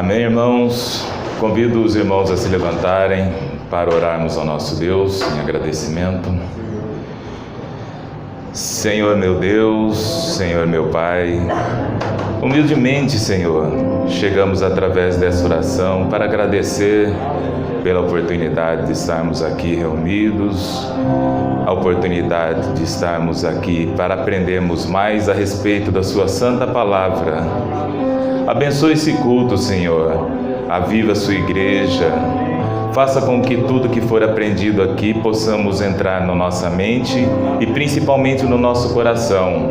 Amém, irmãos? Convido os irmãos a se levantarem para orarmos ao nosso Deus em agradecimento. Senhor meu Deus, Senhor meu Pai, humildemente, Senhor, chegamos através dessa oração para agradecer pela oportunidade de estarmos aqui reunidos, a oportunidade de estarmos aqui para aprendermos mais a respeito da Sua Santa Palavra. Abençoe esse culto, Senhor, aviva a Sua igreja, faça com que tudo que for aprendido aqui possamos entrar na nossa mente e principalmente no nosso coração.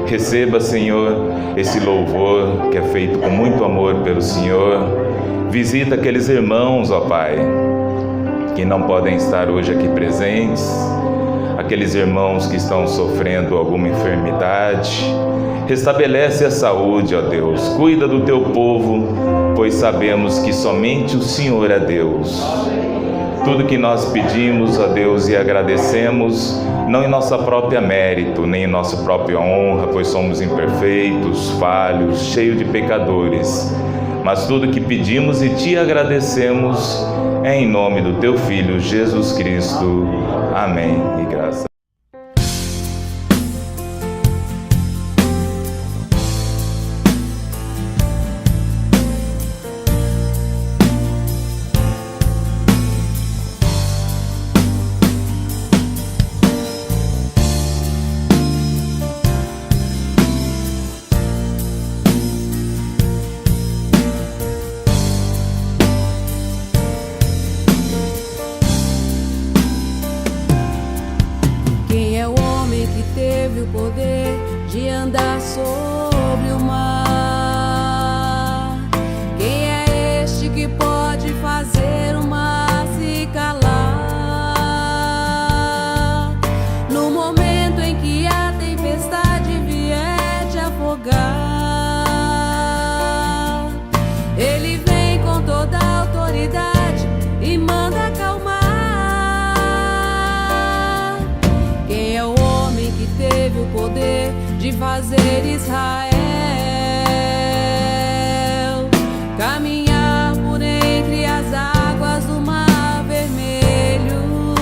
Receba, Senhor, esse louvor que é feito com muito amor pelo Senhor. Visita aqueles irmãos, ó Pai, que não podem estar hoje aqui presentes, aqueles irmãos que estão sofrendo alguma enfermidade. Restabelece a saúde, ó Deus, cuida do Teu povo, pois sabemos que somente o Senhor é Deus. Tudo que nós pedimos, ó Deus, e agradecemos, não em nossa própria mérito, nem em nossa própria honra, pois somos imperfeitos, falhos, cheios de pecadores, mas tudo que pedimos e Te agradecemos é em nome do Teu Filho, Jesus Cristo. Amém. E graças. Teve o poder de andar sobre o mar. Quem é este que pode fazer o mar se calar? No momento em que a tempestade vier te afogar, Ele vem com toda a autoridade e manda acalmar. Quem é o homem que teve o poder de fazer Israel caminhar por entre as águas do Mar Vermelho?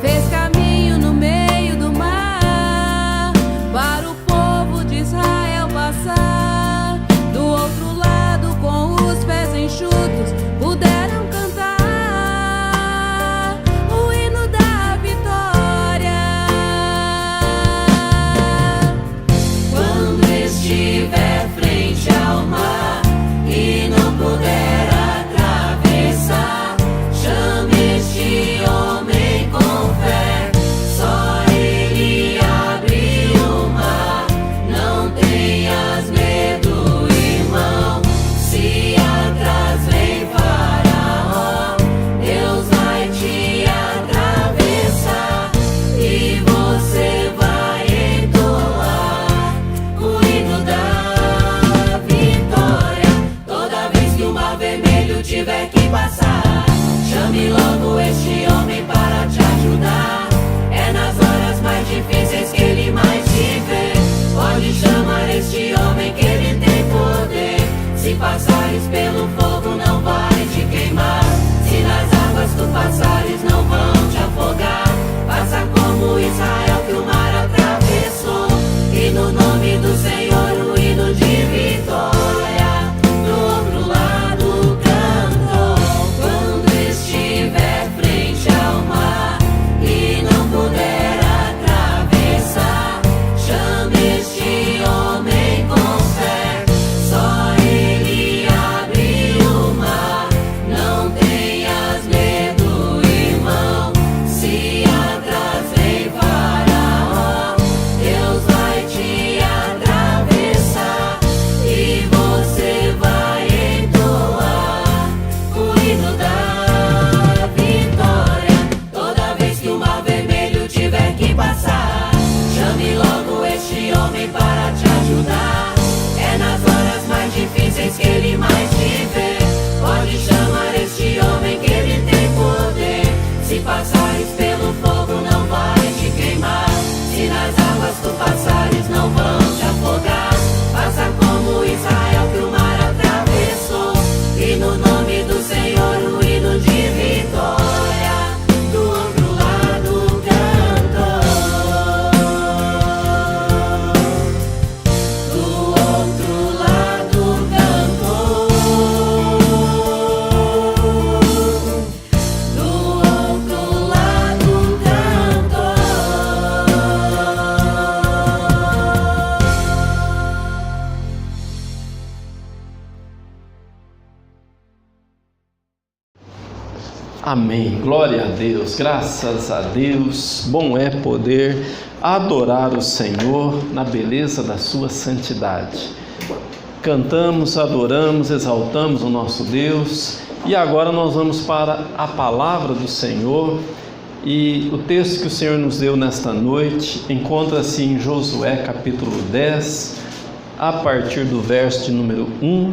Fez caminho no meio do mar para o povo de Israel passar. Do outro lado, com os pés enxutos, puderam cantar o hino da vitória. Quando estiver frente ao mar e não puder atravessar, chame este homem com fé, só ele abre o mar. Não tenhas medo, irmão, se atrás vem Faraó, Deus vai te atravessar e você vai entoar o hino da vitória. Toda vez que o Mar Vermelho tiver que passar, chame logo este homem para te ajudar. É nas horas mais difíceis que ele mais te vê. Pode chamar este homem que ele tem poder. Se passares pelo fogo não vai te queimar, se nas águas tu passares não vão te afogar. Faça como Israel que o mar atravessou, e no nome do Senhor o hino de vitória do outro lado cantou. Quando estiver Amém. Glória a Deus, graças a Deus. Bom é poder adorar o Senhor na beleza da sua santidade. Cantamos, adoramos, exaltamos o nosso Deus e agora nós vamos para a palavra do Senhor. E o texto que o Senhor nos deu nesta noite encontra-se em Josué capítulo 10, a partir do verso de número 1.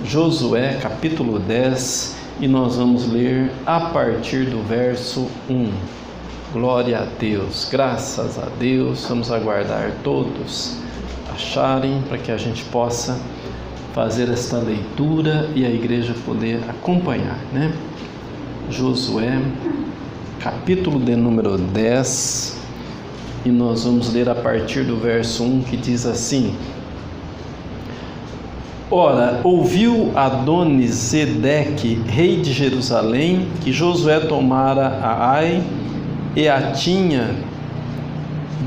Josué capítulo 10, e nós vamos ler a partir do verso 1. Glória a Deus, graças a Deus. Vamos aguardar todos acharem para que a gente possa fazer esta leitura e a igreja poder acompanhar, né? Josué capítulo de número 10, e nós vamos ler a partir do verso 1, que diz assim: Ora, ouviu Adoni-Zedeque, rei de Jerusalém, que Josué tomara a Ai e a tinha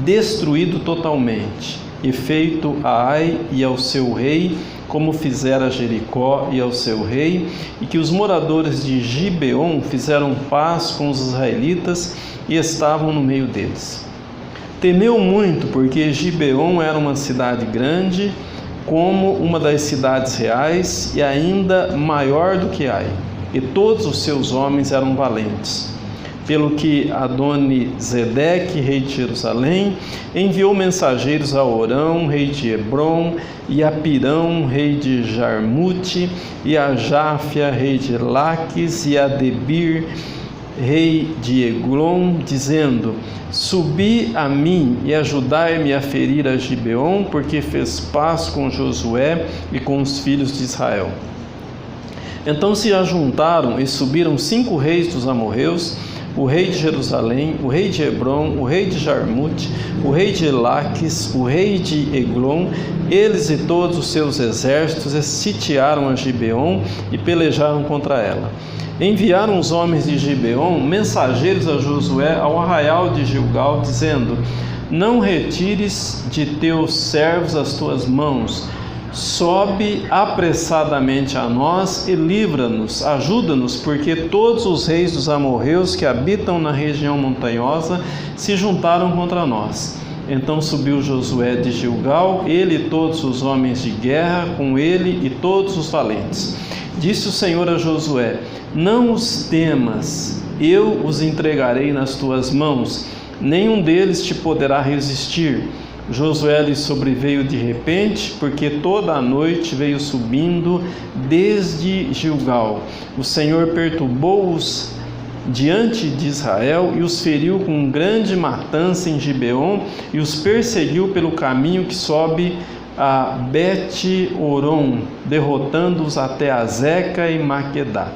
destruído totalmente, e feito a Ai e ao seu rei, como fizera a Jericó e ao seu rei, e que os moradores de Gibeon fizeram paz com os israelitas e estavam no meio deles. Temeu muito, porque Gibeon era uma cidade grande, como uma das cidades reais, e ainda maior do que Ai, e todos os seus homens eram valentes. Pelo que Adoni-Zedeque, rei de Jerusalém, enviou mensageiros a Orão, rei de Hebron, e a Pirão, rei de Jarmute, e a Jáfia, rei de Laques, e a Debir, rei de Eglon, dizendo: Subi a mim e ajudai-me a ferir a Gibeon, porque fez paz com Josué e com os filhos de Israel. Então se ajuntaram e subiram 5 reis dos amorreus, o rei de Jerusalém, o rei de Hebron, o rei de Jarmute, o rei de Laques, o rei de Eglon, eles e todos os seus exércitos sitiaram a Gibeon e pelejaram contra ela. Enviaram os homens de Gibeon mensageiros a Josué ao arraial de Gilgal, dizendo: Não retires de teus servos as tuas mãos, sobe apressadamente a nós e livra-nos, ajuda-nos, porque todos os reis dos amorreus que habitam na região montanhosa se juntaram contra nós. Então subiu Josué de Gilgal, ele e todos os homens de guerra, com ele e todos os valentes. Disse o Senhor a Josué: Não os temas, eu os entregarei nas tuas mãos, nenhum deles te poderá resistir. Josué lhe sobreveio de repente, porque toda a noite veio subindo desde Gilgal. O Senhor perturbou-os diante de Israel e os feriu com grande matança em Gibeon e os perseguiu pelo caminho que sobe a Bet-Oron, derrotando-os até Azeca e Maquedá.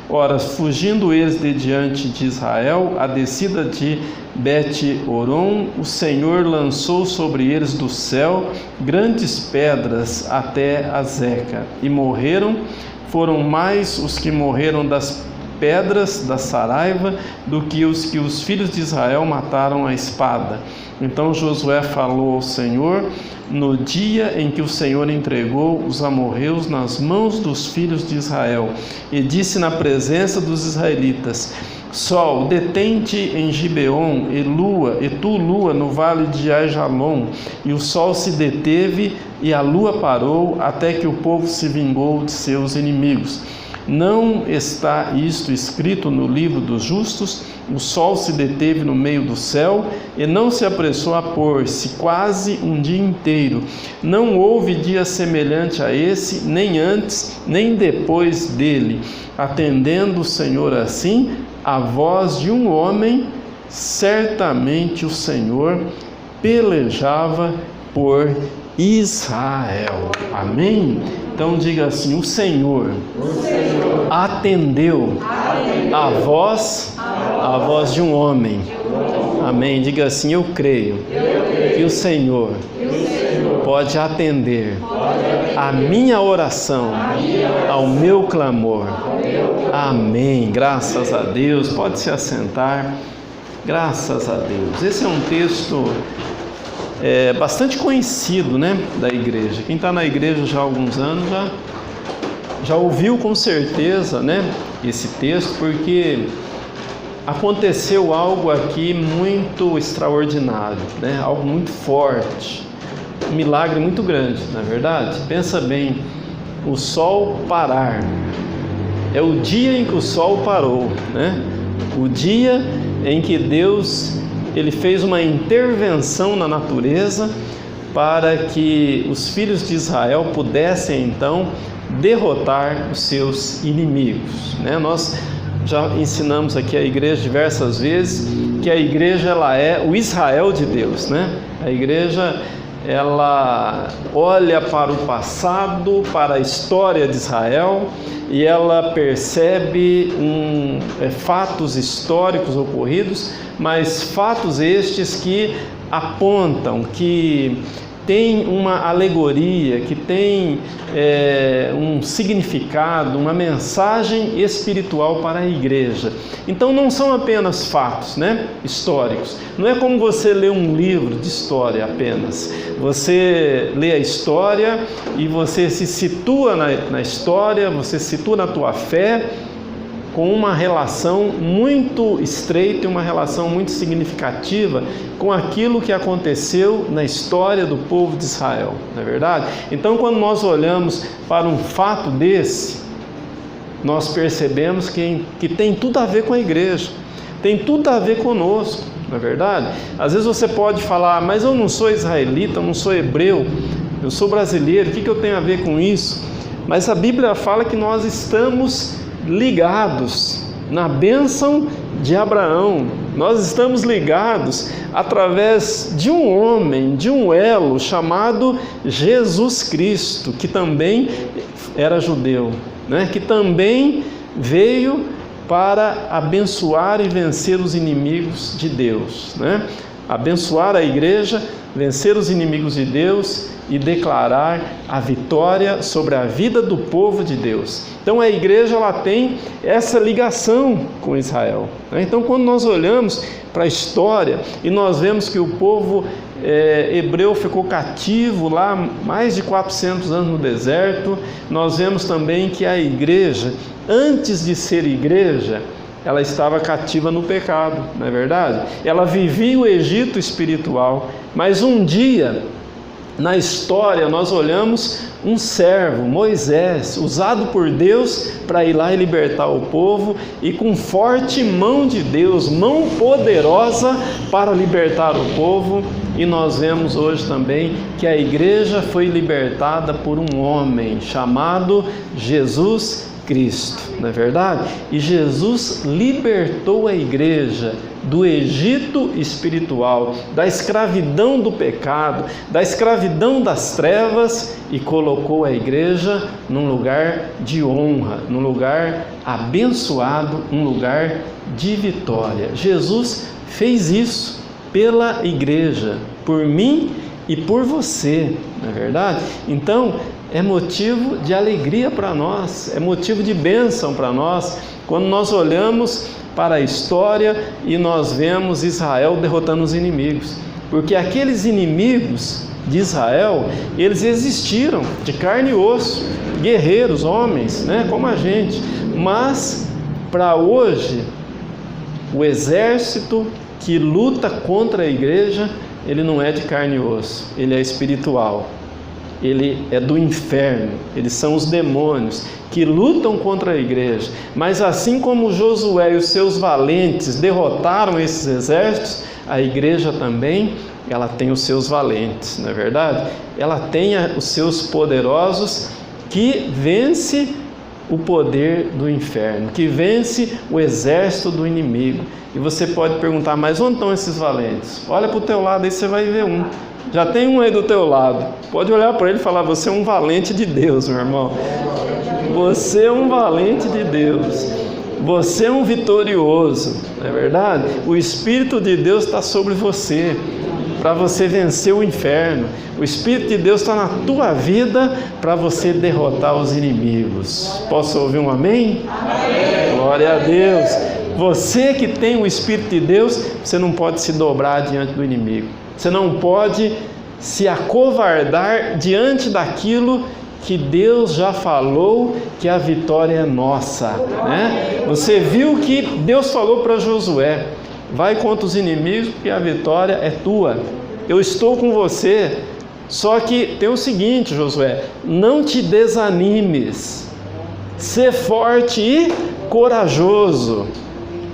Ora, fugindo eles de diante de Israel, a descida de Bet-Oron, o Senhor lançou sobre eles do céu grandes pedras até Azeca, e morreram. Foram mais os que morreram das pedras da saraiva do que os filhos de Israel mataram à espada. Então Josué falou ao Senhor no dia em que o Senhor entregou os amorreus nas mãos dos filhos de Israel, e disse na presença dos israelitas: Sol, detente em Gibeon, e tu, lua, no vale de Aijalon. E o sol se deteve e a lua parou, até que o povo se vingou de seus inimigos. Não está isto escrito no livro dos justos? O sol se deteve no meio do céu e não se apressou a pôr-se, quase um dia inteiro. Não houve dia semelhante a esse, nem antes, nem depois dele. Atendendo o Senhor assim a voz de um homem, certamente o Senhor pelejava por Israel. Amém? Então diga assim: o Senhor atendeu a voz de um homem. Amém? Diga assim: eu creio que o Senhor pode atender a minha oração, ao meu clamor. Amém. Graças a Deus. Pode se assentar. Graças a Deus. Esse é um texto bastante conhecido, né, da igreja. Quem está na igreja já há alguns anos já ouviu com certeza, né, esse texto, porque aconteceu algo aqui muito extraordinário, né? Algo muito forte, um milagre muito grande, na verdade. Pensa bem, o sol parar, é o dia em que o sol parou, né? O dia em que Deus ele fez uma intervenção na natureza para que os filhos de Israel pudessem então derrotar os seus inimigos, né? Nós já ensinamos aqui a igreja diversas vezes que a igreja ela é o Israel de Deus, né? A igreja ela olha para o passado, para a história de Israel, e ela percebe fatos históricos ocorridos, mas fatos estes que apontam, que tem uma alegoria, que tem um significado, uma mensagem espiritual para a igreja. Então não são apenas fatos, né, históricos. Não é como você lê um livro de história apenas. Você lê a história e você se situa na história, você se situa na tua fé, com uma relação muito estreita e uma relação muito significativa com aquilo que aconteceu na história do povo de Israel, não é verdade? Então, quando nós olhamos para um fato desse, nós percebemos que tem tudo a ver com a igreja, tem tudo a ver conosco, não é verdade? Às vezes você pode falar, mas eu não sou israelita, eu não sou hebreu, eu sou brasileiro, o que eu tenho a ver com isso? Mas a Bíblia fala que nós estamos ligados na bênção de Abraão, nós estamos ligados através de um homem, de um elo chamado Jesus Cristo, que também era judeu, né? Que também veio para abençoar e vencer os inimigos de Deus, né? Abençoar a igreja, vencer os inimigos de Deus e declarar a vitória sobre a vida do povo de Deus. Então a igreja ela tem essa ligação com Israel, né? Então quando nós olhamos para a história e nós vemos que o povo hebreu ficou cativo lá mais de 400 anos no deserto, nós vemos também que a igreja, antes de ser igreja, ela estava cativa no pecado, não é verdade? Ela vivia o Egito espiritual, mas um dia, na história, nós olhamos um servo, Moisés, usado por Deus para ir lá e libertar o povo, e com forte mão de Deus, mão poderosa para libertar o povo. E nós vemos hoje também que a igreja foi libertada por um homem chamado Jesus Cristo, não é verdade? E Jesus libertou a igreja do Egito espiritual, da escravidão do pecado, da escravidão das trevas, e colocou a igreja num lugar de honra, num lugar abençoado, um lugar de vitória. Jesus fez isso pela igreja, por mim e por você, não é verdade? Então, é motivo de alegria para nós, é motivo de bênção para nós, quando nós olhamos para a história e nós vemos Israel derrotando os inimigos, porque aqueles inimigos de Israel, eles existiram de carne e osso, guerreiros, homens, né, como a gente, mas para hoje, o exército que luta contra a igreja, ele não é de carne e osso, ele é espiritual. Ele é do inferno, eles são os demônios que lutam contra a igreja. Mas assim como Josué e os seus valentes derrotaram esses exércitos, a igreja também, ela tem os seus valentes, não é verdade? Ela tem os seus poderosos que vence o poder do inferno, que vence o exército do inimigo. E você pode perguntar, mas onde estão esses valentes? Olha para o teu lado aí, você vai ver um. Já tem um aí do teu lado. Pode olhar para ele e falar, você é um valente de Deus, meu irmão. Você é um valente de Deus. Você é um vitorioso, não é verdade? O Espírito de Deus está sobre você, para você vencer o inferno. O Espírito de Deus está na tua vida para você derrotar os inimigos. Posso ouvir um amém? Amém. Glória a Deus. Você que tem o Espírito de Deus, você não pode se dobrar diante do inimigo. Você não pode se acovardar diante daquilo que Deus já falou que a vitória é nossa, né? Você viu que Deus falou para Josué: vai contra os inimigos porque a vitória é tua. Eu estou com você. Só que tem o seguinte, Josué: não te desanimes. Ser forte e corajoso.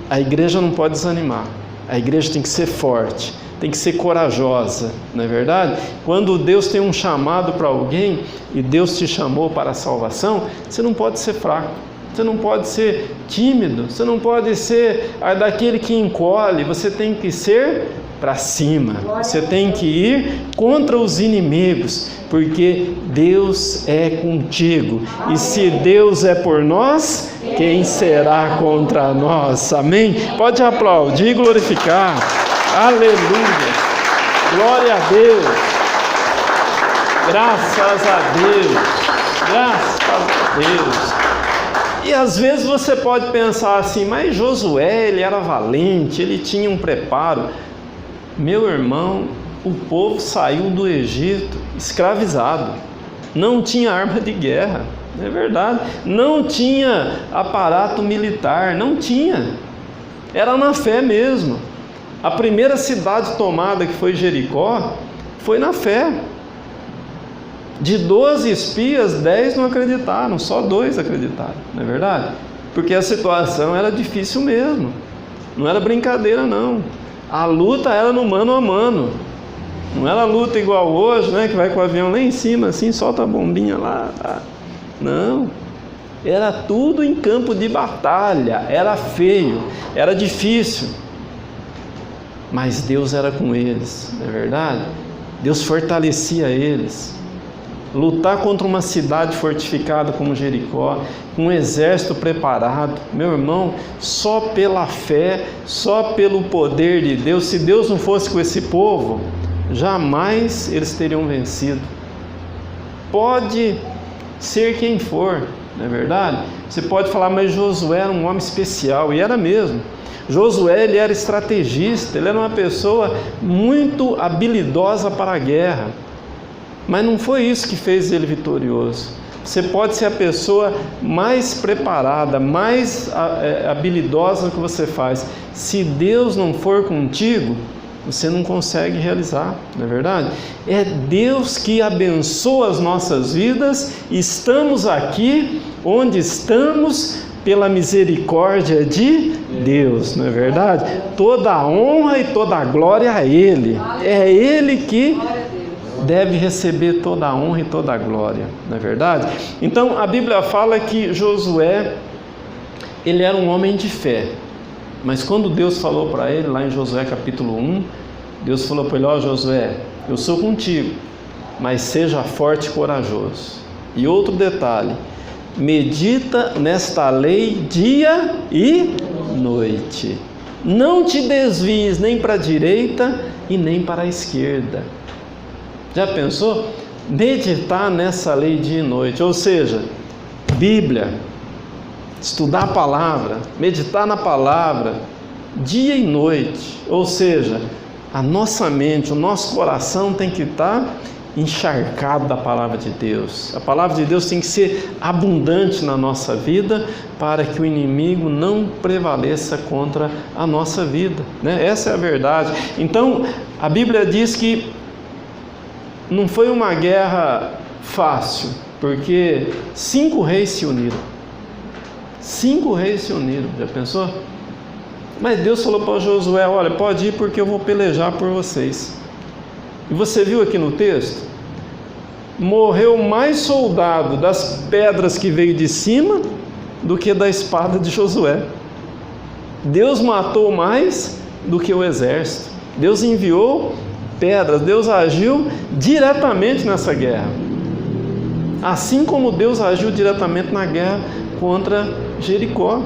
A igreja não pode desanimar. A igreja tem que ser forte, tem que ser corajosa, não é verdade? Quando Deus tem um chamado para alguém e Deus te chamou para a salvação, você não pode ser fraco, você não pode ser tímido, você não pode ser daquele que encolhe, você tem que ser para cima, você tem que ir contra os inimigos, porque Deus é contigo, e se Deus é por nós, quem será contra nós? Amém? Pode aplaudir e glorificar. Aleluia! Glória a Deus! Graças a Deus! Graças a Deus! E às vezes você pode pensar assim: mas Josué, ele era valente, ele tinha um preparo. Meu irmão, o povo saiu do Egito escravizado, não tinha arma de guerra, não é verdade? Não tinha aparato militar, não tinha, era na fé mesmo. A primeira cidade tomada, que foi Jericó, foi na fé. De 12 espias, 10 não acreditaram, só 2 acreditaram, não é verdade? Porque a situação era difícil mesmo, não era brincadeira não. A luta era no mano a mano, não era luta igual hoje, né, que vai com o avião lá em cima, assim, solta a bombinha lá, tá? Não, era tudo em campo de batalha, era feio, era difícil, mas Deus era com eles, não é verdade? Deus fortalecia eles. Lutar contra uma cidade fortificada como Jericó, com um exército preparado, meu irmão, só pela fé, só pelo poder de Deus, se Deus não fosse com esse povo, jamais eles teriam vencido. Pode ser quem for, não é verdade? Você pode falar: mas Josué era um homem especial, e era mesmo. Josué, ele era estrategista, ele era uma pessoa muito habilidosa para a guerra. Mas não foi isso que fez ele vitorioso. Você pode ser a pessoa mais preparada, mais habilidosa no que você faz. Se Deus não for contigo, você não consegue realizar, não é verdade? É Deus que abençoa as nossas vidas. Estamos aqui onde estamos pela misericórdia de Deus, não é verdade? Toda a honra e toda a glória a Ele. É Ele que deve receber toda a honra e toda a glória, não é verdade? Então a Bíblia fala que Josué, ele era um homem de fé, mas quando Deus falou para ele, lá em Josué capítulo 1, Deus falou para ele: ó Josué, eu sou contigo, mas seja forte e corajoso. E outro detalhe: medita nesta lei dia e noite, não te desvies nem para a direita e nem para a esquerda. Já pensou? Meditar nessa lei dia e noite, ou seja, Bíblia, estudar a palavra, meditar na palavra, dia e noite, ou seja, a nossa mente, o nosso coração tem que estar encharcado da palavra de Deus. A palavra de Deus tem que ser abundante na nossa vida para que o inimigo não prevaleça contra a nossa vida, né? Essa é a verdade. Então, a Bíblia diz que não foi uma guerra fácil, porque 5 reis se uniram. 5 reis se uniram, já pensou? Mas Deus falou para Josué: olha, pode ir porque eu vou pelejar por vocês. E você viu aqui no texto? Morreu mais soldado das pedras que veio de cima do que da espada de Josué. Deus matou mais do que o exército. Deus enviou pedras, Deus agiu diretamente nessa guerra, assim como Deus agiu diretamente na guerra contra Jericó.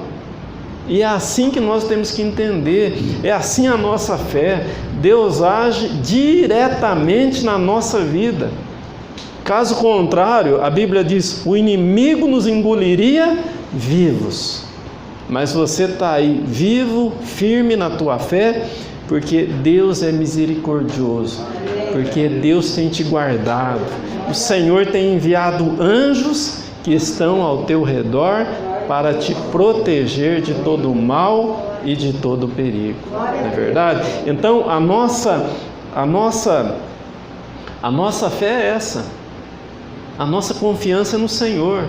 E é assim que nós temos que entender, é assim a nossa fé. Deus age diretamente na nossa vida. Caso contrário, a Bíblia diz: o inimigo nos engoliria vivos. Mas você está aí vivo, firme na tua fé, porque Deus é misericordioso, porque Deus tem te guardado, o Senhor tem enviado anjos que estão ao teu redor para te proteger de todo o mal e de todo o perigo. Não é verdade? Então a nossa fé é essa. A nossa confiança é no Senhor.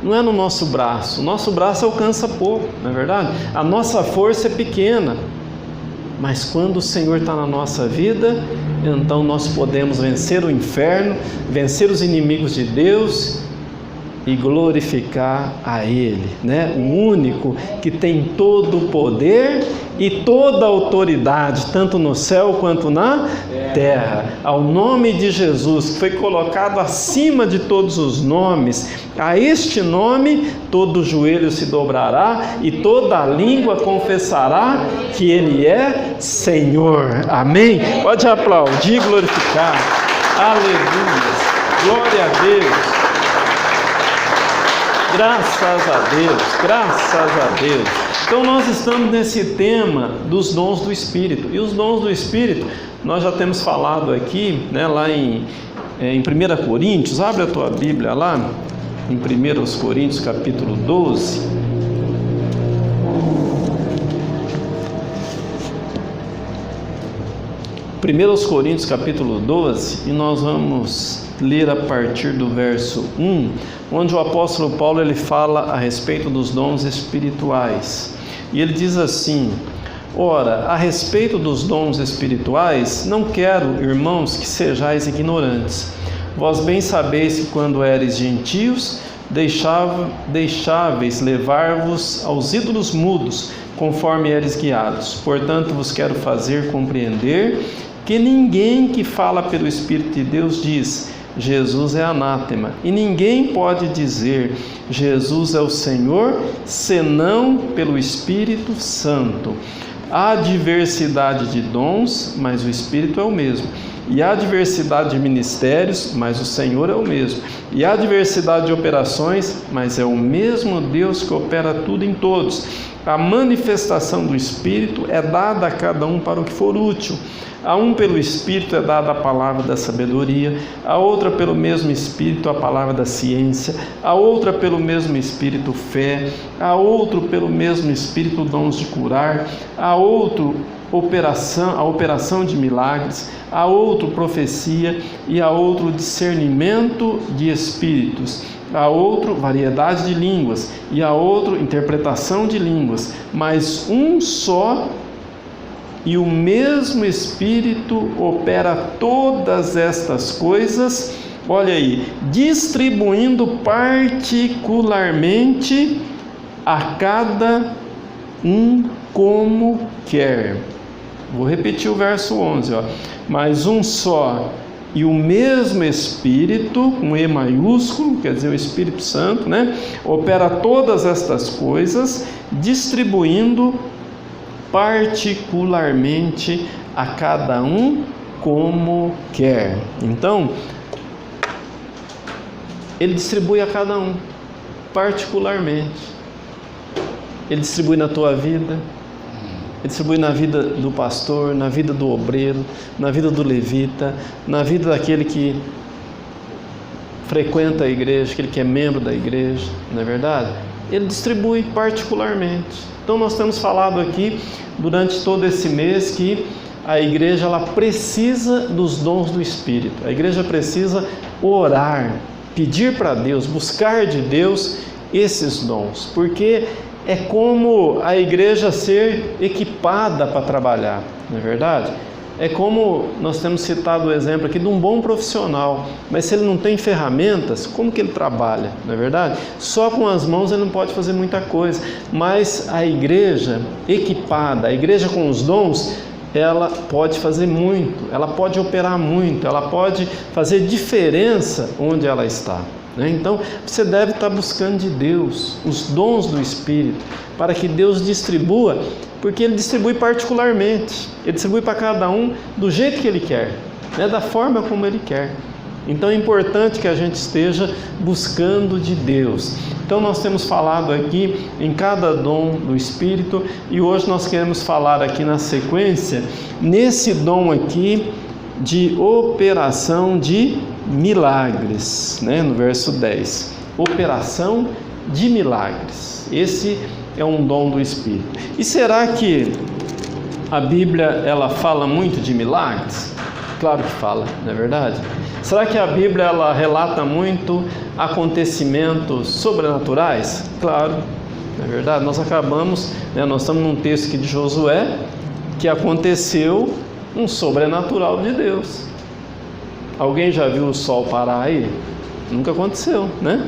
Não é no nosso braço. O nosso braço alcança pouco, não é verdade? A nossa força é pequena. Mas quando o Senhor está na nossa vida, então nós podemos vencer o inferno, vencer os inimigos de Deus e glorificar a Ele, né? O único que tem todo o poder e toda a autoridade, tanto no céu quanto na terra. Ao nome de Jesus, que foi colocado acima de todos os nomes, a este nome todo joelho se dobrará e toda língua confessará que Ele é Senhor. Amém? Pode aplaudir e glorificar. Aleluia. Glória a Deus. Graças a Deus, graças a Deus. Então nós estamos nesse tema dos dons do Espírito. E os dons do Espírito, nós já temos falado aqui, né, lá em 1 Coríntios. Abre a tua Bíblia lá, em 1 Coríntios capítulo 12. Primeiros Coríntios capítulo 12, e nós vamos ler a partir do verso 1, onde o apóstolo Paulo ele fala a respeito dos dons espirituais. E ele diz assim: ora, a respeito dos dons espirituais, não quero, irmãos, que sejais ignorantes. Vós bem sabeis que quando eres gentios, deixáveis levar-vos aos ídolos mudos, conforme eres guiados. Portanto, vos quero fazer compreender que ninguém que fala pelo Espírito de Deus diz: Jesus é anátema, e ninguém pode dizer Jesus é o Senhor, senão pelo Espírito Santo. Há diversidade de dons, mas o Espírito é o mesmo. E há diversidade de ministérios, mas o Senhor é o mesmo. E há diversidade de operações, mas é o mesmo Deus que opera tudo em todos. A manifestação do Espírito é dada a cada um para o que for útil. A um pelo Espírito é dada a palavra da sabedoria, a outra pelo mesmo Espírito a palavra da ciência, a outra pelo mesmo Espírito fé, a outro pelo mesmo Espírito dons de curar, a outro a operação de milagres, a outro profecia e a outro discernimento de espíritos, a outro variedade de línguas e a outro interpretação de línguas, mas um só e o mesmo Espírito opera todas estas coisas, olha aí, distribuindo particularmente a cada um como quer. Vou repetir o verso 11, ó. Mas um só e o mesmo Espírito, com E maiúsculo, quer dizer o Espírito Santo, né? Opera todas estas coisas, distribuindo particularmente a cada um como quer. Então, Ele distribui a cada um particularmente. Ele distribui na tua vida, Ele distribui na vida do pastor, na vida do obreiro, na vida do levita, na vida daquele que frequenta a igreja, aquele que é membro da igreja, não é verdade? Ele distribui particularmente. Então nós temos falado aqui durante todo esse mês que a igreja ela precisa dos dons do Espírito. A igreja precisa orar, pedir para Deus, buscar de Deus esses dons, porque é como a igreja ser equipada para trabalhar, não é verdade? É como nós temos citado o exemplo aqui de um bom profissional, mas se ele não tem ferramentas, como que ele trabalha, não é verdade? Só com as mãos ele não pode fazer muita coisa, mas a igreja equipada, a igreja com os dons, ela pode fazer muito, ela pode operar muito, ela pode fazer diferença onde ela está. Então, você deve estar buscando de Deus os dons do Espírito, para que Deus distribua, porque Ele distribui particularmente, Ele distribui para cada um do jeito que Ele quer, né? Da forma como Ele quer. Então é importante que a gente esteja buscando de Deus. Então nós temos falado aqui em cada dom do Espírito, e hoje nós queremos falar aqui na sequência, nesse dom aqui de operação de milagres, né? No verso 10. Operação de milagres. Esse é um dom do Espírito. E será que a Bíblia ela fala muito de milagres? Claro que fala, não é verdade? Será que a Bíblia ela relata muito acontecimentos sobrenaturais? Claro, não é verdade? Nós estamos num texto aqui de Josué que aconteceu um sobrenatural de Deus. Alguém já viu o sol parar aí? Nunca aconteceu, né?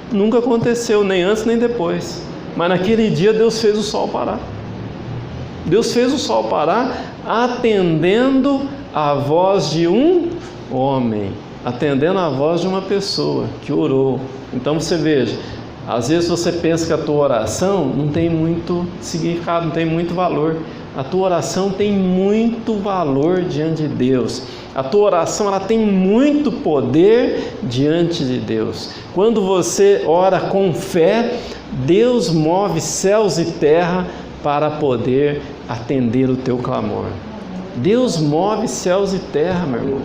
Nunca aconteceu, nem antes nem depois. Mas naquele dia Deus fez o sol parar. Deus fez o sol parar atendendo a voz de um homem, atendendo a voz de uma pessoa que orou. Então você veja, às vezes você pensa que a tua oração não tem muito significado, não tem muito valor. A tua oração tem muito valor diante de Deus. A tua oração ela tem muito poder diante de Deus. Quando você ora com fé, Deus move céus e terra para poder atender o teu clamor. Deus move céus e terra, meu irmão.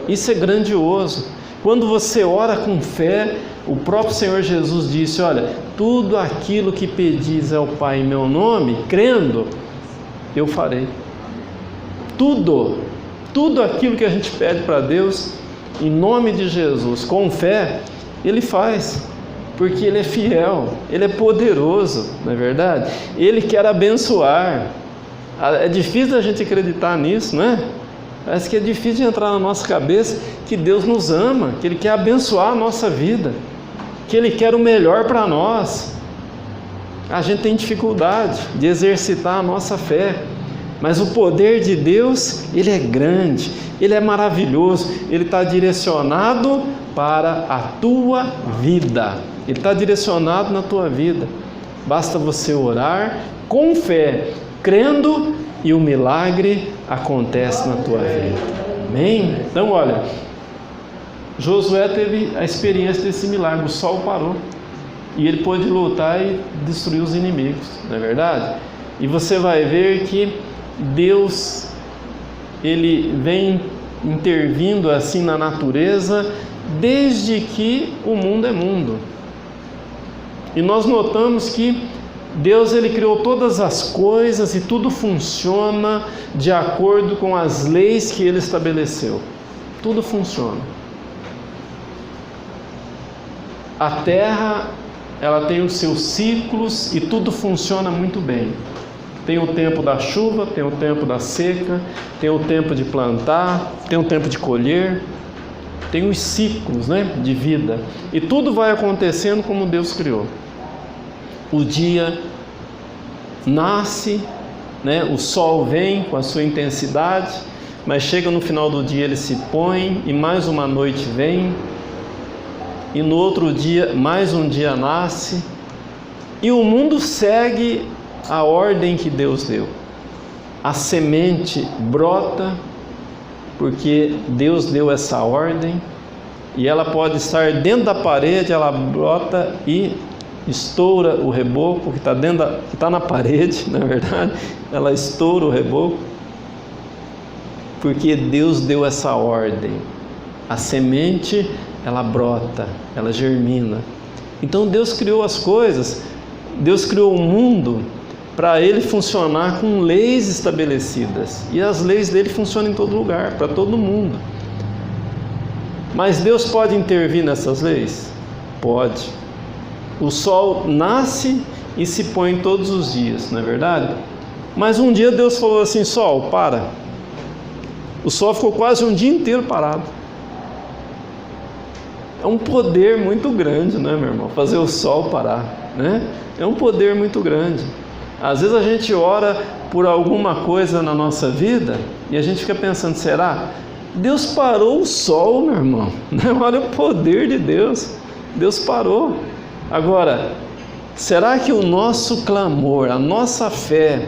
Isso é grandioso. Quando você ora com fé, o próprio Senhor Jesus disse: olha, tudo aquilo que pedis ao Pai em meu nome, crendo, eu farei. Tudo aquilo que a gente pede para Deus, em nome de Jesus, com fé, Ele faz, porque Ele é fiel, Ele é poderoso, não é verdade? Ele quer abençoar. É difícil a gente acreditar nisso, não é? Parece que é difícil de entrar na nossa cabeça que Deus nos ama, que Ele quer abençoar a nossa vida, que Ele quer o melhor para nós. A gente tem dificuldade de exercitar a nossa fé, mas o poder de Deus, Ele é grande, Ele é maravilhoso, Ele está direcionado para a tua vida, Ele está direcionado na tua vida. Basta você orar com fé, crendo, e o milagre acontece na tua vida. Amém? Então olha, Josué teve a experiência desse milagre, o sol parou e ele pôde lutar e destruir os inimigos, não é verdade? E você vai ver que Deus, Ele vem intervindo assim na natureza desde que o mundo é mundo. E nós notamos que Deus Ele criou todas as coisas e tudo funciona de acordo com as leis que Ele estabeleceu. Tudo funciona. A terra, ela tem os seus ciclos e tudo funciona muito bem. Tem o tempo da chuva, tem o tempo da seca, tem o tempo de plantar, tem o tempo de colher, tem os ciclos, né, de vida. E tudo vai acontecendo como Deus criou. O dia nasce, né, o sol vem com a sua intensidade, mas chega no final do dia ele se põe e mais uma noite vem, e no outro dia mais um dia nasce, e o mundo segue a ordem que Deus deu. A semente brota porque Deus deu essa ordem, e ela pode estar dentro da parede, ela brota e estoura o reboco que está na parede, na verdade, ela estoura o reboco, porque Deus deu essa ordem. A semente, ela brota, ela germina. Então Deus criou as coisas, Deus criou o mundo para ele funcionar com leis estabelecidas, e as leis dele funcionam em todo lugar, para todo mundo. Mas Deus pode intervir nessas leis? Pode. O sol nasce e se põe todos os dias, não é verdade? Mas um dia Deus falou assim: sol, para. O sol ficou quase um dia inteiro parado. É um poder muito grande, né, meu irmão? Fazer o sol parar, né? É um poder muito grande. Às vezes a gente ora por alguma coisa na nossa vida e a gente fica pensando: será? Deus parou o sol, meu irmão. Olha o poder de Deus. Deus parou. Agora, será que o nosso clamor, a nossa fé,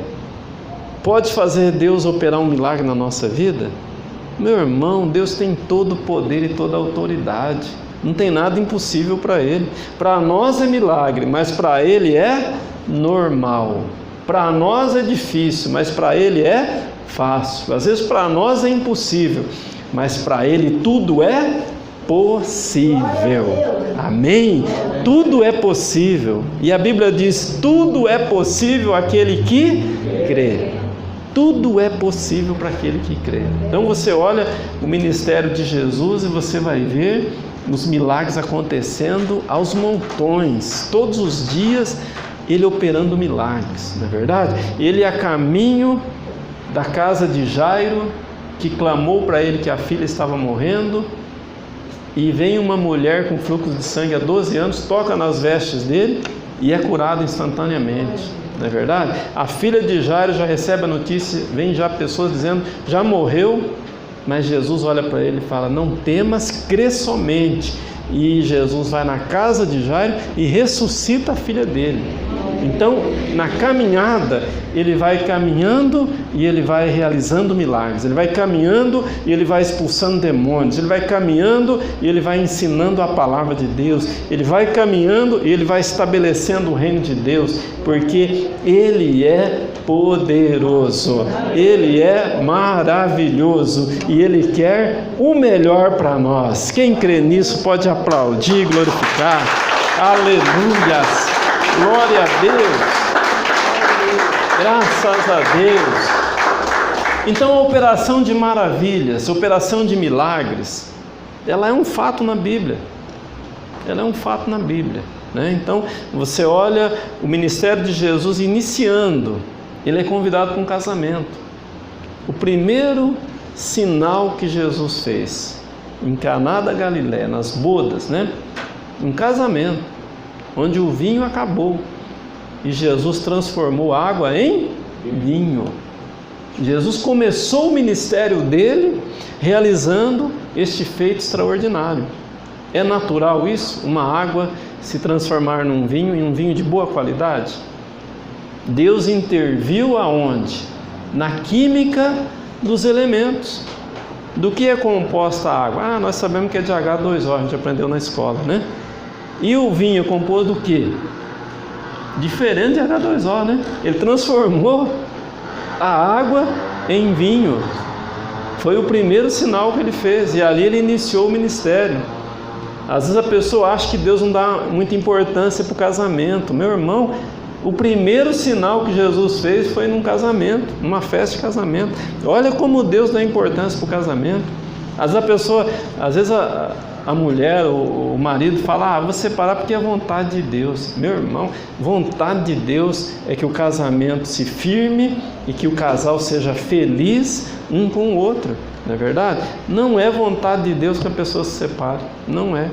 pode fazer Deus operar um milagre na nossa vida? Meu irmão, Deus tem todo o poder e toda a autoridade. Não tem nada impossível para Ele. Para nós é milagre, mas para Ele é normal. Para nós é difícil, mas para Ele é fácil. Às vezes para nós é impossível, mas para Ele tudo é possível. Amém? Tudo é possível. E a Bíblia diz: tudo é possível àquele que crê. Tudo é possível para aquele que crê. Então você olha o ministério de Jesus e você vai ver os milagres acontecendo aos montões. Todos os dias ele operando milagres, não é verdade? Ele a caminho da casa de Jairo, que clamou para ele que a filha estava morrendo, e vem uma mulher com fluxo de sangue há 12 anos, toca nas vestes dele e é curada instantaneamente, não é verdade? A filha de Jairo já recebe a notícia, vem já pessoas dizendo, já morreu, mas Jesus olha para ele e fala: não temas, crê somente. E Jesus vai na casa de Jairo e ressuscita a filha dele. Então, na caminhada, ele vai caminhando e ele vai realizando milagres. Ele vai caminhando e ele vai expulsando demônios. Ele vai caminhando e ele vai ensinando a palavra de Deus. Ele vai caminhando e ele vai estabelecendo o reino de Deus, porque ele é poderoso, ele é maravilhoso e ele quer o melhor para nós. Quem crê nisso pode aplaudir, glorificar. Aleluias! Glória a Deus, graças a Deus. Então a operação de maravilhas, a operação de milagres, ela é um fato na Bíblia, ela é um fato na Bíblia, né? Então você olha o ministério de Jesus iniciando, ele é convidado para um casamento. O primeiro sinal que Jesus fez em Caná da Galiléia, nas bodas, né? Um casamento onde o vinho acabou e Jesus transformou a água em vinho. Jesus começou o ministério dele realizando este feito extraordinário. É natural isso? Uma água se transformar num vinho, e um vinho de boa qualidade? Deus interviu aonde? Na química dos elementos. Do que é composta a água? Nós sabemos que é de H2O, a gente aprendeu na escola, né? E o vinho é composto do quê? Diferente de H2O, né? Ele transformou a água em vinho. Foi o primeiro sinal que ele fez, e ali ele iniciou o ministério. Às vezes a pessoa acha que Deus não dá muita importância para o casamento. Meu irmão, o primeiro sinal que Jesus fez foi num casamento, numa festa de casamento. Olha como Deus dá importância para o casamento. Às vezes a mulher, o marido fala: vou separar porque é vontade de Deus. Meu irmão, vontade de Deus é que o casamento se firme e que o casal seja feliz um com o outro, não é verdade? Não é vontade de Deus que a pessoa se separe, não é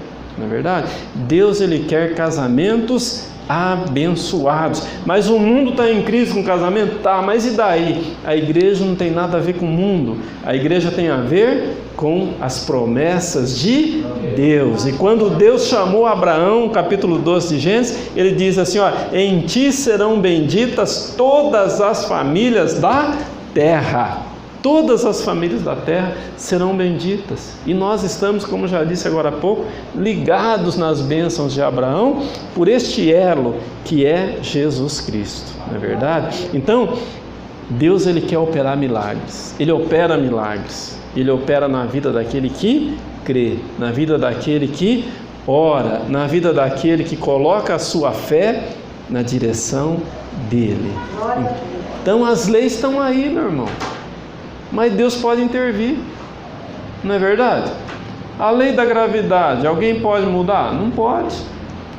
verdade? Deus, ele quer casamentos abençoados. Mas o mundo está em crise com o casamento? Tá, mas e daí? A igreja não tem nada a ver com o mundo, a igreja tem a ver com as promessas de Deus. E quando Deus chamou Abraão, capítulo 12 de Gênesis, ele diz assim: em ti serão benditas todas as famílias da terra. Todas as famílias da terra serão benditas. E nós estamos, como já disse agora há pouco, ligados nas bênçãos de Abraão por este elo que é Jesus Cristo, não é verdade? Então, Deus, ele quer operar milagres. Ele opera milagres. Ele opera na vida daquele que crê, na vida daquele que ora, na vida daquele que coloca a sua fé na direção dele. Então as leis estão aí, meu irmão, mas Deus pode intervir, não é verdade? A lei da gravidade, alguém pode mudar? Não pode.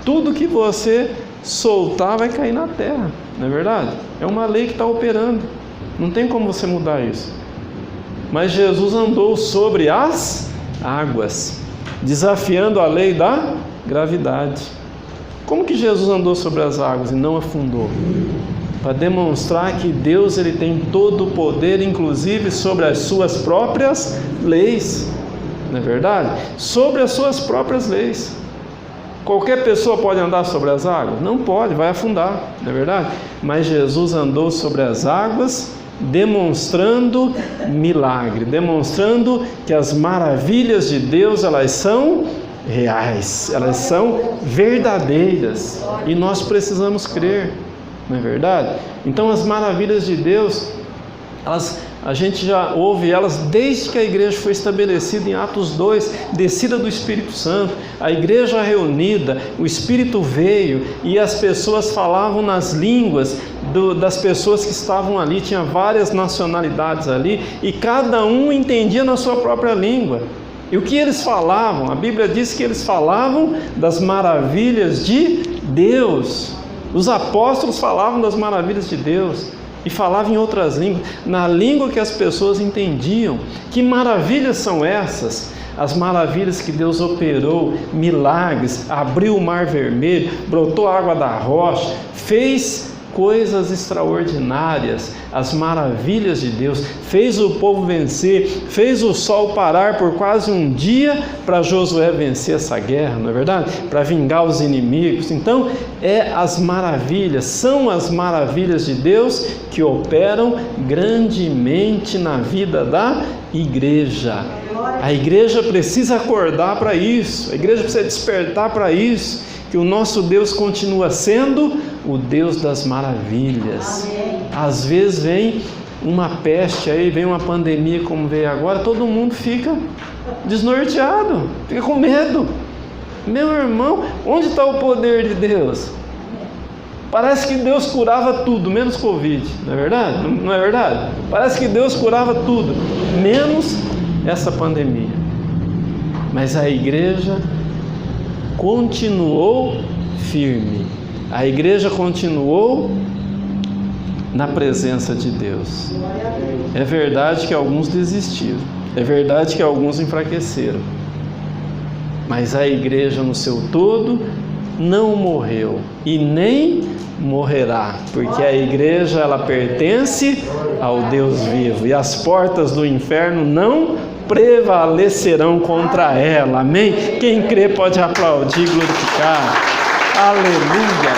Tudo que você soltar vai cair na terra, não é verdade? É uma lei que está operando, não tem como você mudar isso. Mas Jesus andou sobre as águas, desafiando a lei da gravidade. Como que Jesus andou sobre as águas e não afundou? Para demonstrar que Deus, ele tem todo o poder, inclusive sobre as suas próprias leis, não é verdade? Sobre as suas próprias leis. Qualquer pessoa pode andar sobre as águas? Não pode, vai afundar, não é verdade? Mas Jesus andou sobre as águas, demonstrando milagre, demonstrando que as maravilhas de Deus, elas são reais, elas são verdadeiras, e nós precisamos crer, não é verdade? Então as maravilhas de Deus, A gente já ouve elas desde que a igreja foi estabelecida em Atos 2, descida do Espírito Santo, a igreja reunida, o Espírito veio e as pessoas falavam nas línguas das pessoas que estavam ali, tinha várias nacionalidades ali e cada um entendia na sua própria língua. E o que eles falavam? A Bíblia diz que eles falavam das maravilhas de Deus. Os apóstolos falavam das maravilhas de Deus e falavam em outras línguas, na língua que as pessoas entendiam. Que maravilhas são essas? As maravilhas que Deus operou, milagres, abriu o mar vermelho, brotou água da rocha, fez coisas extraordinárias, as maravilhas de Deus, fez o povo vencer, fez o sol parar por quase um dia para Josué vencer essa guerra, não é verdade? Para vingar os inimigos. Então, são as maravilhas de Deus que operam grandemente na vida da igreja. A igreja precisa acordar para isso, a igreja precisa despertar para isso, que o nosso Deus continua sendo o Deus das maravilhas. Às vezes vem uma peste aí, vem uma pandemia como veio agora, todo mundo fica desnorteado, fica com medo. Meu irmão, onde está o poder de Deus? Parece que Deus curava tudo, menos Covid, não é verdade? Não é verdade? Parece que Deus curava tudo, menos essa pandemia. Mas a igreja continuou firme. A igreja continuou na presença de Deus. É verdade que alguns desistiram. É verdade que alguns enfraqueceram. Mas a igreja no seu todo não morreu e nem morrerá, porque a igreja ela pertence ao Deus vivo e as portas do inferno não prevalecerão contra ela. Amém? Quem crê pode aplaudir, glorificar. Aleluia!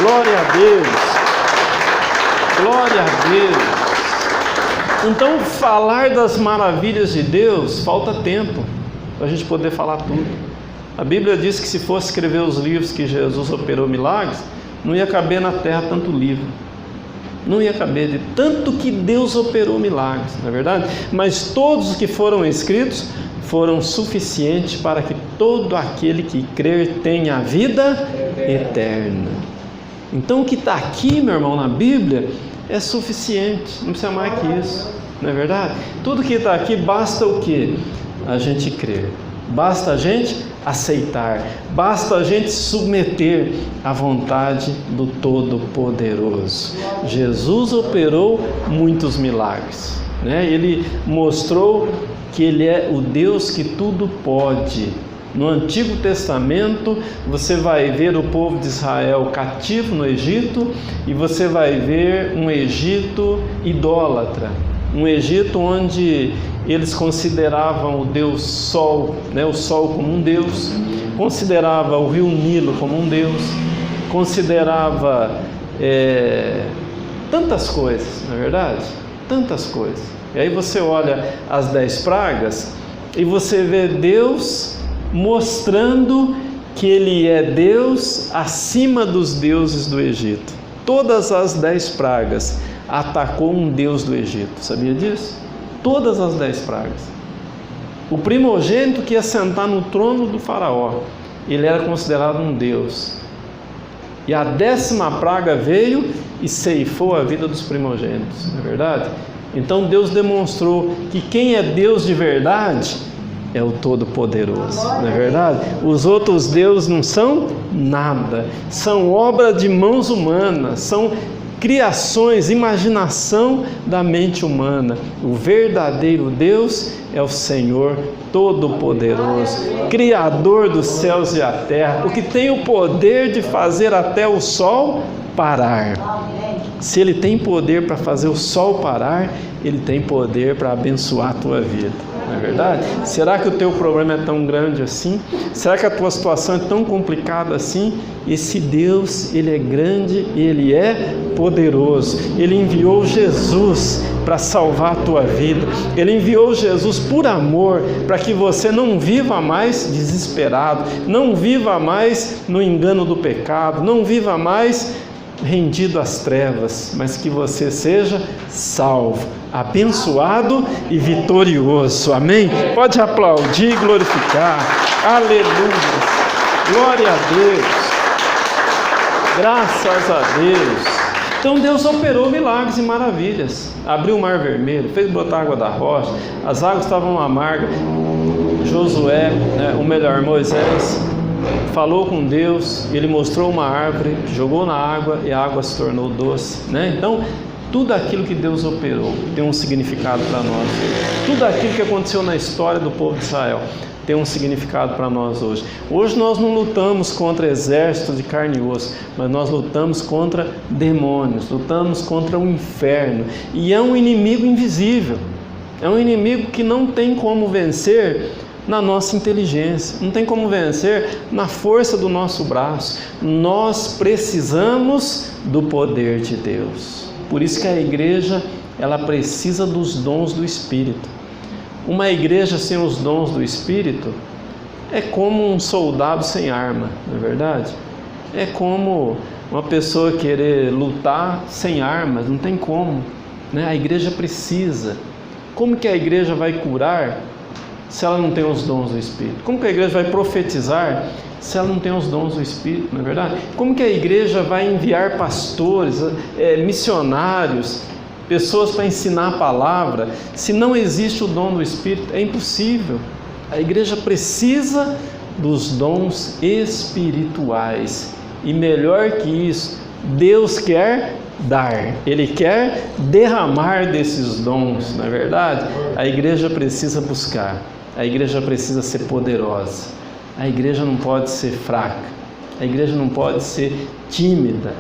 Glória a Deus! Glória a Deus! Então, falar das maravilhas de Deus, falta tempo para a gente poder falar tudo. A Bíblia diz que se fosse escrever os livros que Jesus operou milagres, não ia caber na terra tanto livro. Não ia caber de tanto que Deus operou milagres, não é verdade? Mas todos os que foram escritos foram suficientes para que todo aquele que crer tenha a vida eterna. Então o que está aqui, meu irmão, na Bíblia é suficiente, não precisa mais que isso, não é verdade? Tudo que está aqui basta o quê? A gente crer, basta a gente aceitar, basta a gente submeter à vontade do Todo-Poderoso. Jesus operou muitos milagres, né? Ele mostrou que Ele é o Deus que tudo pode. No Antigo Testamento você vai ver o povo de Israel cativo no Egito e você vai ver um Egito idólatra, um Egito onde eles consideravam o Deus Sol, né, o Sol como um Deus, considerava o rio Nilo como um Deus, considerava tantas coisas, não é verdade? Tantas coisas. E aí você olha as 10 pragas e você vê Deus mostrando que Ele é Deus acima dos deuses do Egito. Todas as 10 pragas atacou um deus do Egito, sabia disso? Todas as 10 pragas. O primogênito que ia sentar no trono do faraó, ele era considerado um deus. E a 10ª praga veio e ceifou a vida dos primogênitos, não é verdade? Então Deus demonstrou que quem é Deus de verdade é o Todo-Poderoso, não é verdade? Os outros deuses não são nada, são obra de mãos humanas, são criações, imaginação da mente humana. O verdadeiro Deus é o Senhor Todo-Poderoso, Criador dos céus e a terra, o que tem o poder de fazer até o sol parar. Se Ele tem poder para fazer o sol parar, Ele tem poder para abençoar a tua vida, não é verdade? Será que o teu problema é tão grande assim? Será que a tua situação é tão complicada assim? Esse Deus, Ele é grande e Ele é poderoso. Ele enviou Jesus para salvar a tua vida. Ele enviou Jesus por amor, para que você não viva mais desesperado, não viva mais no engano do pecado, não viva mais rendido às trevas, mas que você seja salvo, abençoado e vitorioso. Amém? Pode aplaudir e glorificar. Aleluia. Glória a Deus. Graças a Deus. Então Deus operou milagres e maravilhas. Abriu o mar vermelho, fez brotar água da rocha, as águas estavam amargas. Josué, Moisés, falou com Deus, ele mostrou uma árvore, jogou na água e a água se tornou doce, né? Então, tudo aquilo que Deus operou tem um significado para nós. Tudo aquilo que aconteceu na história do povo de Israel tem um significado para nós hoje. Hoje nós não lutamos contra exércitos de carne e osso, mas nós lutamos contra demônios, lutamos contra o inferno. E é um inimigo invisível, é um inimigo que não tem como vencer na nossa inteligência, não tem como vencer na força do nosso braço. Nós precisamos do poder de Deus. Por isso que a igreja, ela precisa dos dons do Espírito. Uma igreja sem os dons do Espírito é como um soldado sem arma, não é verdade? É como uma pessoa querer lutar sem armas, não tem como, né? A igreja precisa. Como que a igreja vai curar se ela não tem os dons do Espírito? Como que a igreja vai profetizar se ela não tem os dons do Espírito, não é verdade? Como que a igreja vai enviar pastores, missionários, pessoas para ensinar a palavra, se não existe o dom do Espírito? É impossível. A igreja precisa dos dons espirituais. E melhor que isso, Deus quer dar, Ele quer derramar desses dons, não é verdade? A igreja precisa buscar, a igreja precisa ser poderosa, a igreja não pode ser fraca, a igreja não pode ser tímida,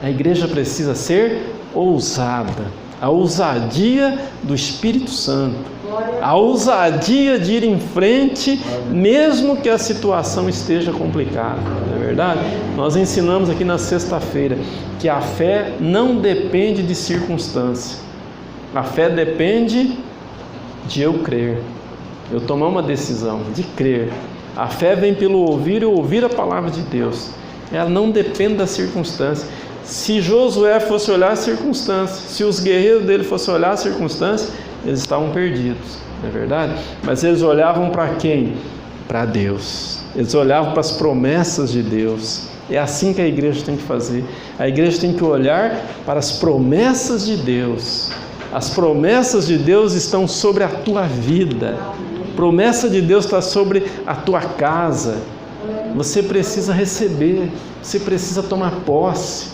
a igreja precisa ser ousada. A ousadia do Espírito Santo, a ousadia de ir em frente, mesmo que a situação esteja complicada, não é verdade? Nós ensinamos aqui na sexta-feira que a fé não depende de circunstância, a fé depende de eu crer, eu tomar uma decisão de crer. A fé vem pelo ouvir e ouvir a palavra de Deus, ela não depende da circunstância. Se Josué fosse olhar as circunstâncias, se os guerreiros dele fossem olhar as circunstâncias, eles estavam perdidos, não é verdade? Mas eles olhavam para quem? Para Deus. Eles olhavam para as promessas de Deus. É assim que a igreja tem que fazer. A igreja tem que olhar para as promessas de Deus. As promessas de Deus estão sobre a tua vida. A promessa de Deus está sobre a tua casa. Você precisa receber, você precisa tomar posse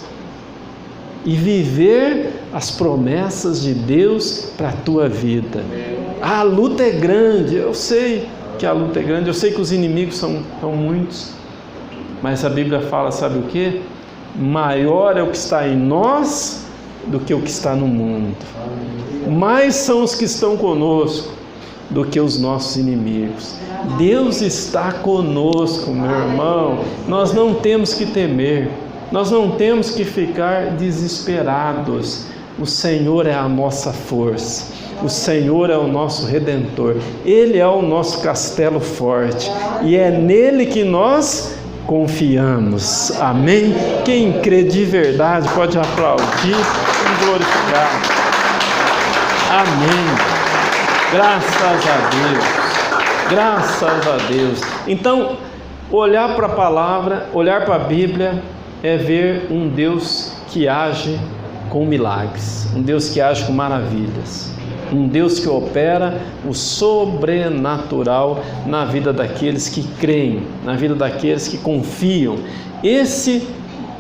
e viver as promessas de Deus para a tua vida. A luta é grande, eu sei que a luta é grande, eu sei que os inimigos são muitos, mas a Bíblia fala, sabe o que? Maior é o que está em nós do que o que está no mundo. Mais são os que estão conosco do que os nossos inimigos. Deus está conosco, meu irmão. Nós não temos que temer. Nós não temos que ficar desesperados. O Senhor é a nossa força. O Senhor é o nosso Redentor. Ele é o nosso castelo forte. E é nele que nós confiamos. Amém? Quem crê de verdade pode aplaudir e glorificar. Amém. Graças a Deus. Graças a Deus. Então, olhar para a palavra, olhar para a Bíblia, é ver um Deus que age com milagres, um Deus que age com maravilhas, um Deus que opera o sobrenatural na vida daqueles que creem, na vida daqueles que confiam. Esse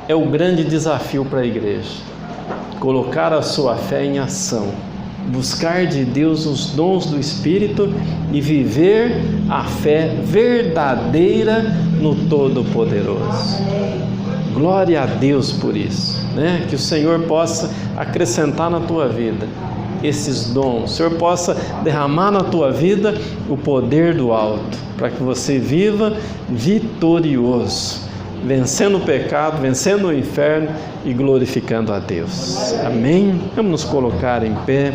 é o grande desafio para a igreja: colocar a sua fé em ação, buscar de Deus os dons do Espírito e viver a fé verdadeira no Todo-Poderoso. Glória a Deus por isso, né? Que o Senhor possa acrescentar na tua vida esses dons, o Senhor possa derramar na tua vida o poder do alto, para que você viva vitorioso. vencendo o pecado, vencendo o inferno e glorificando a Deus. Amém? Vamos nos colocar em pé.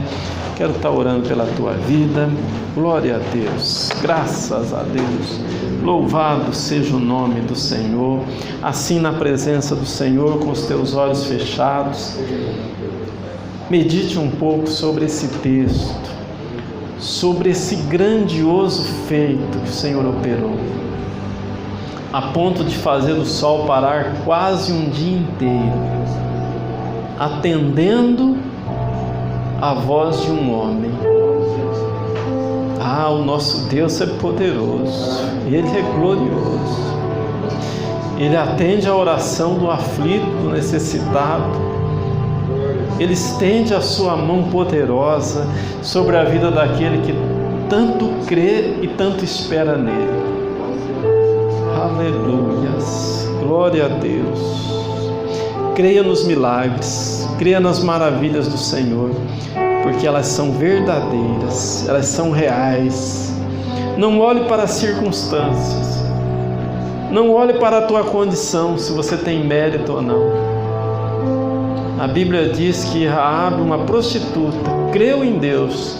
Quero estar orando pela tua vida. Glória a Deus, graças a Deus. Louvado seja o nome do Senhor. Assim, na presença do Senhor, com os teus olhos fechados, medite um pouco sobre esse texto, sobre esse grandioso feito que o Senhor operou, a ponto de fazer o sol parar quase um dia inteiro, atendendo a voz de um homem. Ah, o nosso Deus é poderoso, Ele é glorioso, Ele atende a oração do aflito, do necessitado, Ele estende a sua mão poderosa sobre a vida daquele que tanto crê e tanto espera nele. Aleluias, glória a Deus. Creia nos milagres, creia nas maravilhas do Senhor, porque elas são verdadeiras, elas são reais. Não olhe para as circunstâncias, não olhe para a tua condição, se você tem mérito ou não. A Bíblia diz que Raabe, uma prostituta, creu em Deus,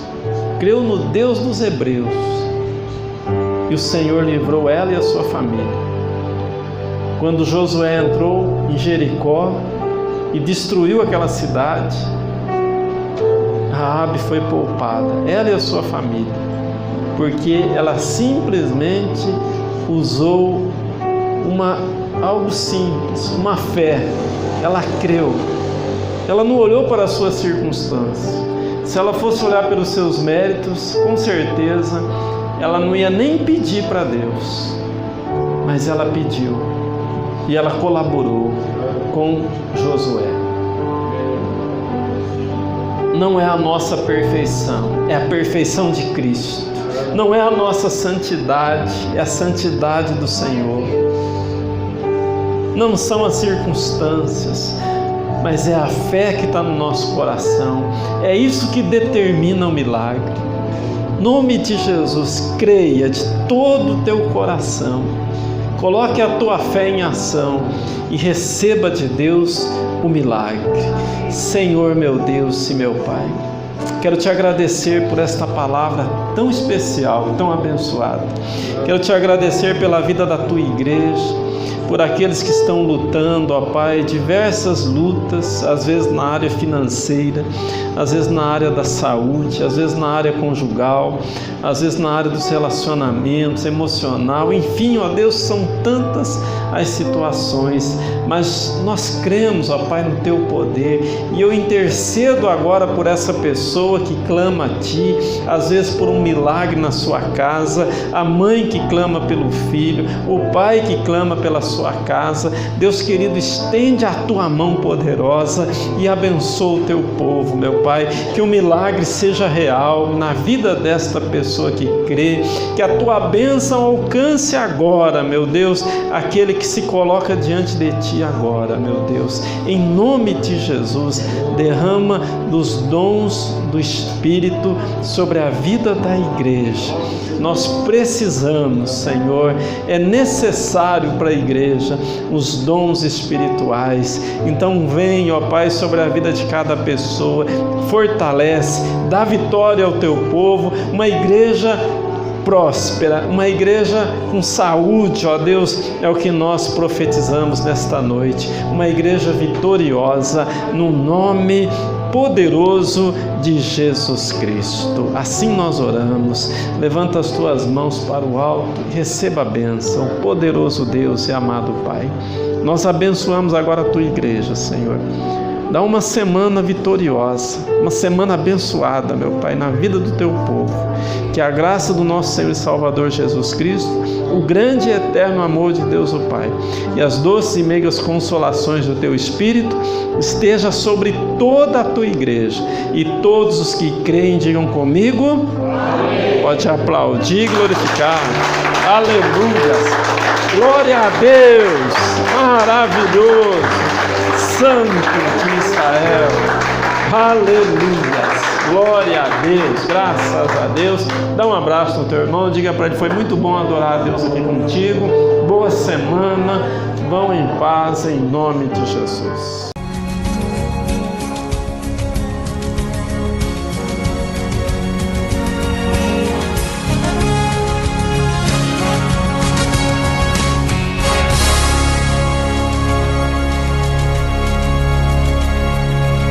creu no Deus dos hebreus, e o Senhor livrou ela e a sua família. Quando Josué entrou em Jericó e destruiu aquela cidade, Raabe foi poupada, ela e a sua família, porque ela simplesmente usou algo simples, uma fé. Ela creu, ela não olhou para as suas circunstâncias. Se ela fosse olhar pelos seus méritos, com certeza ela não ia nem pedir para Deus, mas ela pediu e ela colaborou com Josué. Não é a nossa perfeição, é a perfeição de Cristo. Não é a nossa santidade, é a santidade do Senhor. Não são as circunstâncias, mas é a fé que está no nosso coração. É isso que determina o milagre. Em nome de Jesus, creia de todo o teu coração. Coloque a tua fé em ação e receba de Deus o milagre. Senhor, meu Deus e meu Pai, quero te agradecer por esta palavra tão especial, tão abençoada. Quero te agradecer pela vida da tua igreja, por aqueles que estão lutando, ó Pai, diversas lutas, às vezes na área financeira, às vezes na área da saúde, às vezes na área conjugal, às vezes na área dos relacionamentos, emocional, enfim, ó Deus, são tantas as situações, mas nós cremos, ó Pai, no Teu poder, e eu intercedo agora por essa pessoa que clama a Ti, às vezes por um milagre na sua casa, a mãe que clama pelo filho, o pai que clama pela sua casa. Deus querido, estende a Tua mão poderosa e abençoa o Teu povo, meu Pai, que o milagre seja real na vida desta pessoa que crê, que a Tua bênção alcance agora, meu Deus, aquele que se coloca diante de Ti agora, meu Deus, em nome de Jesus, derrama dos dons do Espírito sobre a vida da igreja. Nós precisamos, Senhor, é necessário para a igreja os dons espirituais. Então vem, ó Pai, sobre a vida de cada pessoa, fortalece, dá vitória ao Teu povo, uma igreja próspera, uma igreja com saúde, ó Deus, é o que nós profetizamos nesta noite, uma igreja vitoriosa, no nome poderoso de Jesus Cristo. Assim nós oramos. Levanta as tuas mãos para o alto e receba a bênção, poderoso Deus e amado Pai. Nós abençoamos agora a Tua igreja, Senhor. Dá uma semana vitoriosa, uma semana abençoada, meu Pai, na vida do Teu povo. Que a graça do nosso Senhor e Salvador Jesus Cristo, o grande e eterno amor de Deus o Pai e as doces e meigas consolações do Teu Espírito esteja sobre toda a Tua igreja. E todos os que creem digam comigo, amém. Pode aplaudir e glorificar. Aleluia! Glória a Deus! Maravilhoso! Santo de Israel! Aleluia! Glória a Deus, graças a Deus. Dá um abraço no teu irmão, diga para ele, foi muito bom adorar a Deus aqui contigo. Boa semana, Vão em paz em nome de Jesus.